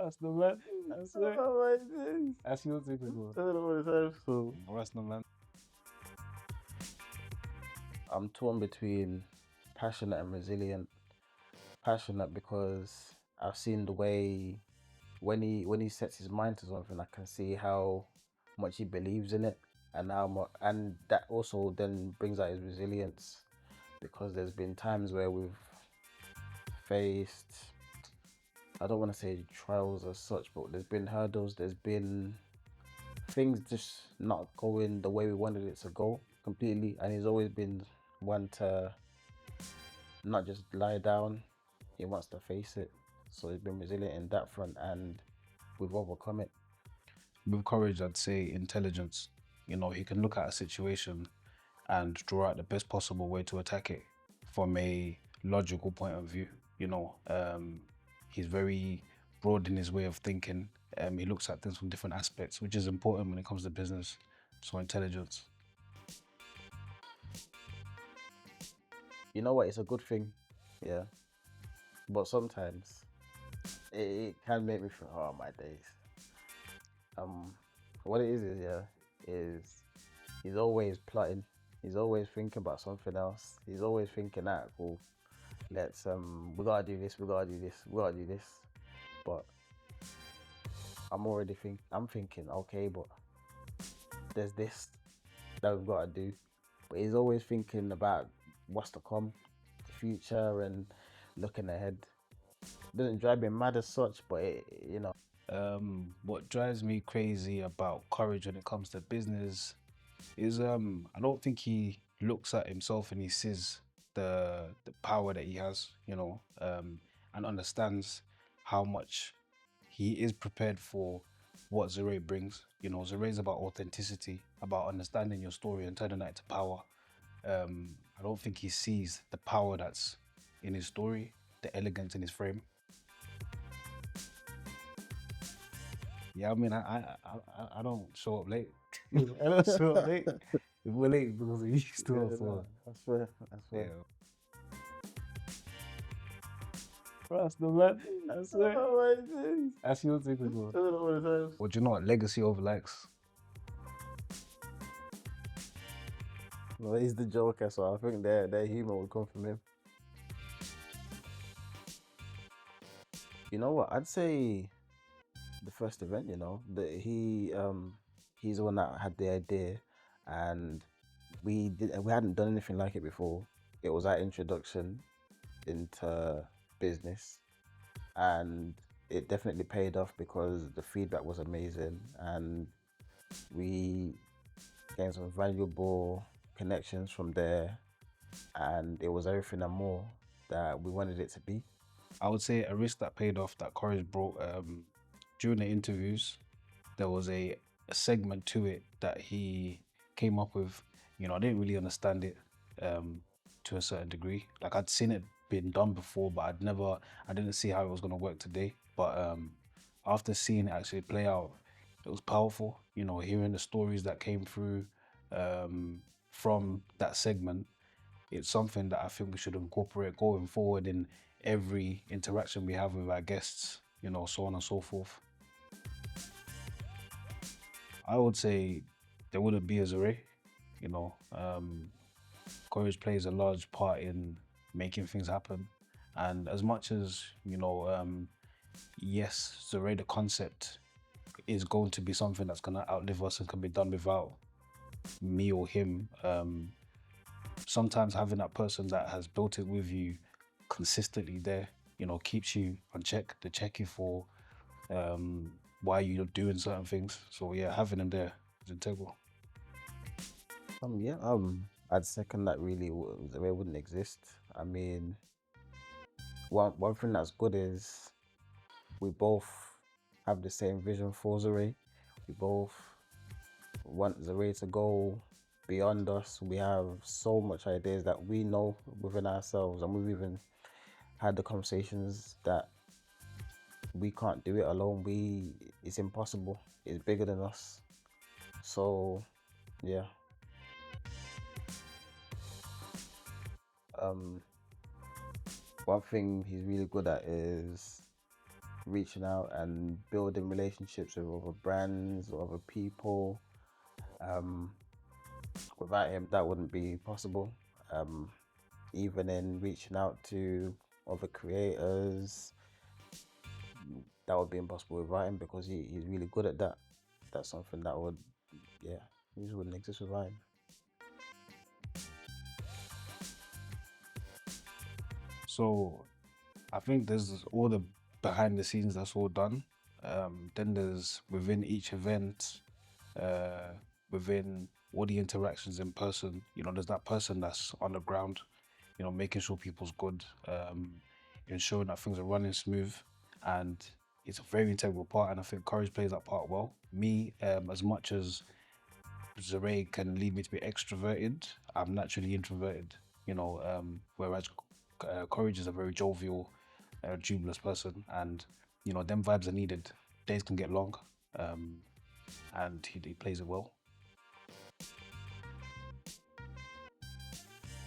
That's the man. That's it. Oh my days. That's your typical. I don't know what it's so. That's the man. I'm torn between passionate and resilient. Passionate because I've seen the way when he sets his mind to something, I can see how much he believes in it, and how much, and that also then brings out his resilience, because there's been times where we've faced, I don't want to say trials as such, but there's been hurdles, there's been things just not going the way we wanted it to go completely, and he's always been one to not just lie down, he wants to face it. So he's been resilient in that front, and we've overcome it. With courage, I'd say intelligence. You know, he can look at a situation and draw out the best possible way to attack it from a logical point of view. You know, he's very broad in his way of thinking. He looks at things from different aspects, which is important when it comes to business. So intelligence. You know what? It's a good thing, yeah. But sometimes it can make me feel, oh my days. What it is yeah, is he's always plotting. He's always thinking about something else. He's always thinking that, cool, let's we gotta do this, we gotta do this, we gotta do this. But I'm thinking, okay, but there's this that we've gotta do. But he's always thinking about what's to come, the future, and looking ahead. Doesn't drive me mad as such, but What drives me crazy about courage when it comes to business is I don't think he looks at himself and he sees the power that he has, and understands how much he is prepared for what Zaraé brings. You know, Zaraé is about authenticity, about understanding your story and turning that into power. I don't think he sees the power that's in his story, the elegance in his frame. Yeah, I mean, I don't show up late. I don't show up late. We're late because we used to. yeah, So no, that's fair. That's fair. yeah. That's the man. That's it. Oh my days. That's your typical. I don't know what it is. Well, do you know what? Legacy over likes. No, he's the Joker, so I think their humor will come from him. You know what? I'd say the first event. You know, that he's the one that had the idea, and we hadn't done anything like it before. It was our introduction into business, and it definitely paid off because the feedback was amazing, and we gained some valuable connections from there, and it was everything and more that we wanted it to be. I would say a risk that paid off that Courage brought during the interviews. There was a segment to it that he came up with. You know, I didn't really understand it to a certain degree. Like I'd seen it been done before, but I didn't see how it was going to work today. But after seeing it actually play out, it was powerful. You know, hearing the stories that came through from that segment, it's something that I think we should incorporate going forward in every interaction we have with our guests, you know, so on and so forth. I would say there wouldn't be a Zaraé, you know. Courage plays a large part in making things happen. And as much as, yes, Zaraé, the concept is going to be something that's going to outlive us and can be done without me or him. Sometimes having that person that has built it with you consistently there, you know, keeps you on check, to check you for why you're doing certain things. So yeah, having them there is integral. Yeah, I'd second that. Really, Zaraé wouldn't exist. I mean, one thing that's good is we both have the same vision for Zaraé. We both want Zaraé to go beyond us. We have so much ideas that we know within ourselves, and we've even had the conversations that we can't do it alone. It's impossible. It's bigger than us. So, yeah. One thing he's really good at is reaching out and building relationships with other brands or other people. Um, Without him, that wouldn't be possible. Um, Even in reaching out to other creators, that would be impossible without him because he's really good at that. That's something that would, yeah, he just wouldn't exist without him. So I think there's all the behind the scenes that's all done. Then there's within each event, uh, within all the interactions in person. There's that person that's on the ground. Making sure people's good, ensuring that things are running smooth, and it's a very integral part. And I think courage plays that part well. Me, as much as Zaraé can lead me to be extroverted, I'm naturally introverted. Whereas Courage is a very jovial, jubilous person, and them vibes are needed. Days can get long, um, and he plays it well.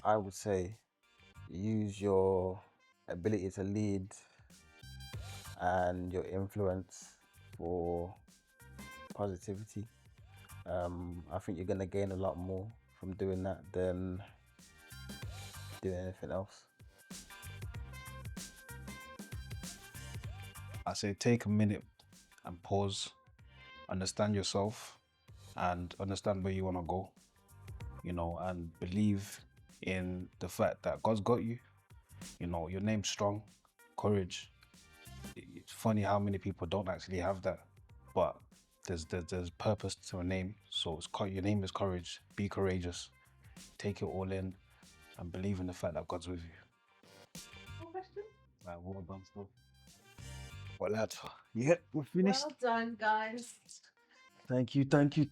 I would say use your ability to lead and your influence for positivity. I think you're gonna gain a lot more from doing that than doing anything else. I say take a minute and pause, understand yourself, and understand where you want to go. And believe in the fact that God's got you. Your name's strong, courage. It's funny how many people don't actually have that, but there's purpose to a name. So your name is courage. Be courageous. Take it all in, and believe in the fact that God's with you. Well done, still. Well, lads, yeah, we're finished. Well done, guys. Thank you, thank you.